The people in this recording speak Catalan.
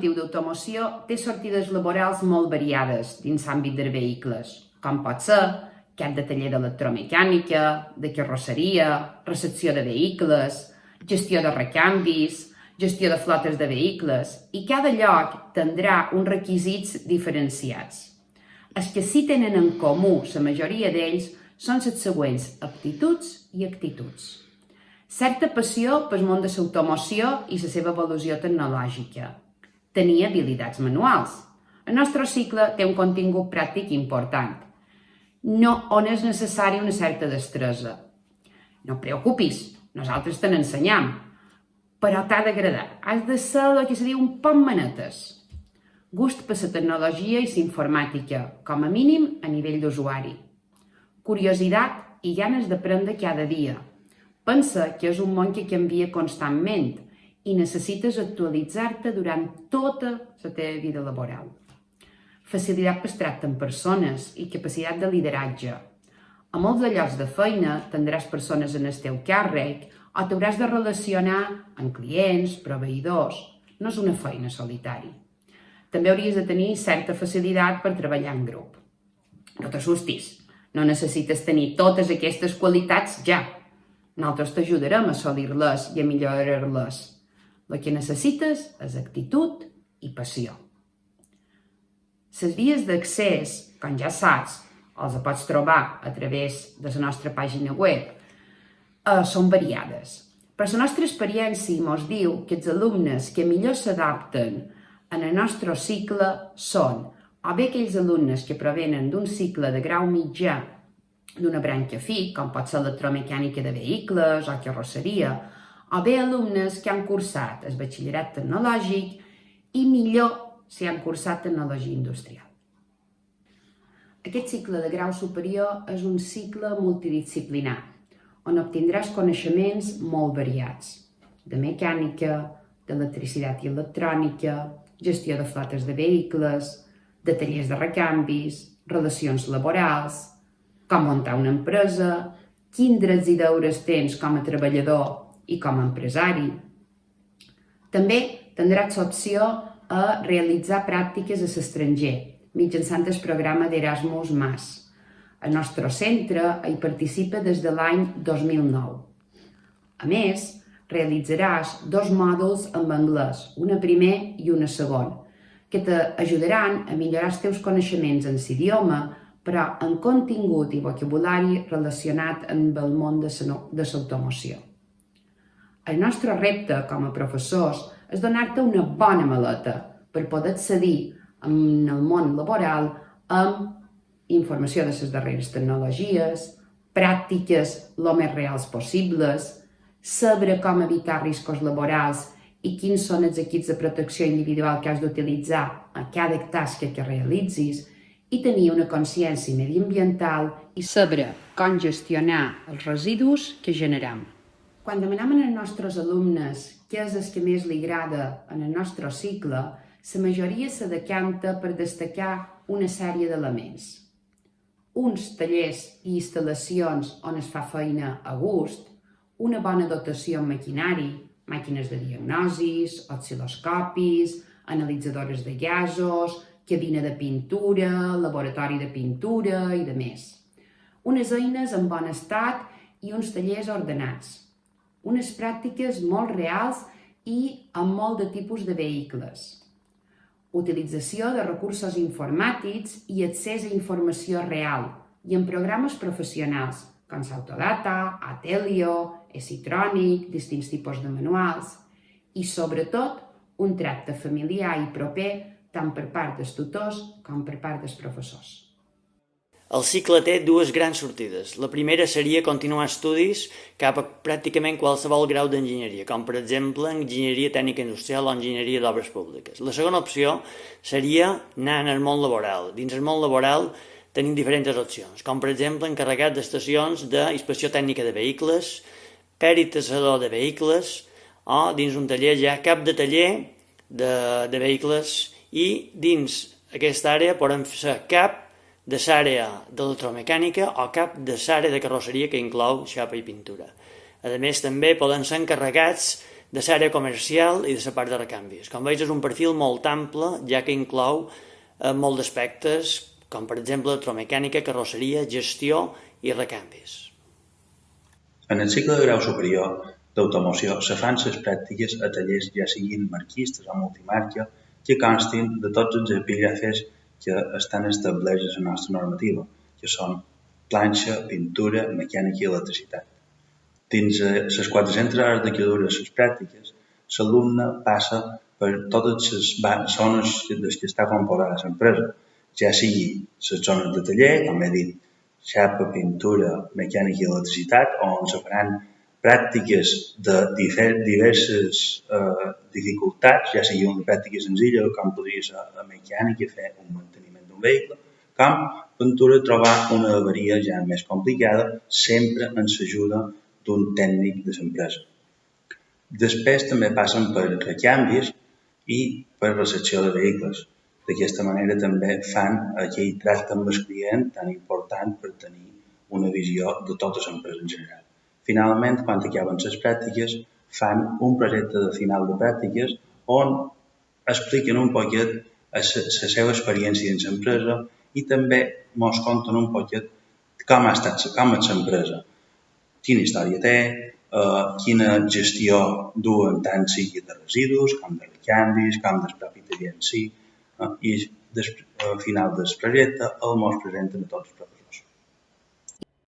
formatiu d'automoció té sortides laborals molt variades dins l'àmbit de vehicles, com pot ser cap de taller d'electromecànica, de carrosseria, recepció de vehicles, gestió de recanvis, gestió de flotes de vehicles, i cada lloc tindrà uns requisits diferenciats. Els que sí tenen en comú la majoria d'ells són les següents aptituds i actituds. Certa passió pel món de l'automoció i la seva evolució tecnològica. Tenir habilitats manuals. El nostre cicle té un contingut pràctic important, on és necessari una certa destresa. No et preocupis, nosaltres te n'ensenyam, però t'ha d'agradar. Has de ser el que se diu un poc manetes. Gust per la tecnologia i la informàtica, com a mínim a nivell d'usuari. Curiositat i ganes d'aprendre cada dia. Pensa que és un món que canvia constantment i necessites actualitzar-te durant tota la teva vida laboral. Facilitat per tracte amb persones i capacitat de lideratge. A molts de llocs de feina tindràs persones en el teu càrrec o t'hauràs de relacionar amb clients, proveïdors. No és una feina solitari. També hauries de tenir certa facilitat per treballar en grup. No t'assustis, no necessites tenir totes aquestes qualitats ja. Nosaltres t'ajudarem a assolir-les i a millorar-les. El que necessites és actitud i passió. Les vies d'accés, com ja saps, els pots trobar a través de la nostra pàgina web, són variades. Per la nostra experiència ens diu que els alumnes que millor s'adapten en el nostre cicle són o bé aquells alumnes que provenen d'un cicle de grau mitjà d'una branca fi, com pot ser electromecànica de vehicles o carrosseria, o bé alumnes que han cursat el batxillerat tecnològic i millor si han cursat tecnologia industrial. Aquest cicle de grau superior és un cicle multidisciplinar, on obtindràs coneixements molt variats, de mecànica, d'electricitat i electrònica, gestió de flotes de vehicles, de tallers de recanvis, relacions laborals, com muntar una empresa, quins drets i deures tens com a treballador i com a empresari. També tindràs l'opció a realitzar pràctiques a l'estranger mitjançant el programa d'Erasmus+. El nostre centre hi participa des de l'any 2009. A més, realitzaràs 2 mòduls en anglès, un primer i un segon, que t'ajudaran a millorar els teus coneixements en l'idioma, però en contingut i vocabulari relacionat amb el món de l'automoció. El nostre repte com a professors és donar-te una bona maleta per poder accedir en el món laboral amb informació de les darreres tecnologies, pràctiques el més reals possibles, saber com evitar riscos laborals i quins són els equips de protecció individual que has d'utilitzar a cada tasca que realitzis, i tenir una consciència mediambiental i saber com gestionar els residus que generem. Quan demanem als nostres alumnes què és el que més li agrada en el nostre cicle, la majoria se decanta per destacar una sèrie d'elements. Uns tallers i instal·lacions on es fa feina a gust, una bona dotació en maquinari, màquines de diagnosis, oscil·loscopis, analitzadores de gasos, cabina de pintura, laboratori de pintura i de més. Unes eines en bon estat i uns tallers ordenats. Unes pràctiques molt reals i amb molt de tipus de vehicles. Utilització de recursos informàtics i accés a informació real i en programes professionals, com Autodata, Atelio, Esitronic, distints tipus de manuals i, sobretot, un tracte familiar i proper tant per part dels tutors com per part dels professors. El cicle té 2 grans sortides. La primera seria continuar estudis cap a pràcticament qualsevol grau d'enginyeria, com per exemple enginyeria tècnica industrial o enginyeria d'obres públiques. La segona opció seria anar en el món laboral. Dins el món laboral tenim diferents opcions, com per exemple encarregat d'estacions d'inspecció tècnica de vehicles, peritatador de vehicles o dins un taller ja cap de taller de vehicles i dins aquesta àrea podem ser cap de l'àrea d'electromecànica o cap de l'àrea de carrosseria que inclou xapa i pintura. A més, també poden ser encarregats de l'àrea comercial i de la part de recanvis. Com veus, és un perfil molt ample, ja que inclou molts d'aspectes, com per exemple electromecànica, carrosseria, gestió i recanvis. En el cicle de grau superior d'automoció se fan les pràctiques a tallers ja siguin marquistes o multimarca que constin de tots els epígrafes que estan establerts a la nostra normativa, que són planxa, pintura, mecànica i electricitat. Dins les 400 hores de que duren les pràctiques, l'alumne passa per totes les zones des que està composada l'empresa, ja sigui les zones de taller, com he dit, xapa, pintura, mecànica i electricitat, on se faran pràctiques de diverses dificultats, ja sigui una pràctica senzilla, com podria ser la mecànica, fer un manteniment d'un vehicle, com pintura trobar una avaria ja més complicada, sempre amb l'ajuda d'un tècnic de l'empresa. Després també passen per recanvis i per recepció de vehicles. D'aquesta manera també fan aquell tracte amb el client tan important per tenir una visió de tota l'empresa en general. Finalment, quan acaben les pràctiques, fan un projecte de final de pràctiques on expliquen un poquet la seva experiència en l'empresa i també ens conten un poquet com és l'empresa, quina història té, quina gestió duen tant sigui de residus com de recanvis, com del propi taller en si, i al final del projecte el ens presenten a tots els professors.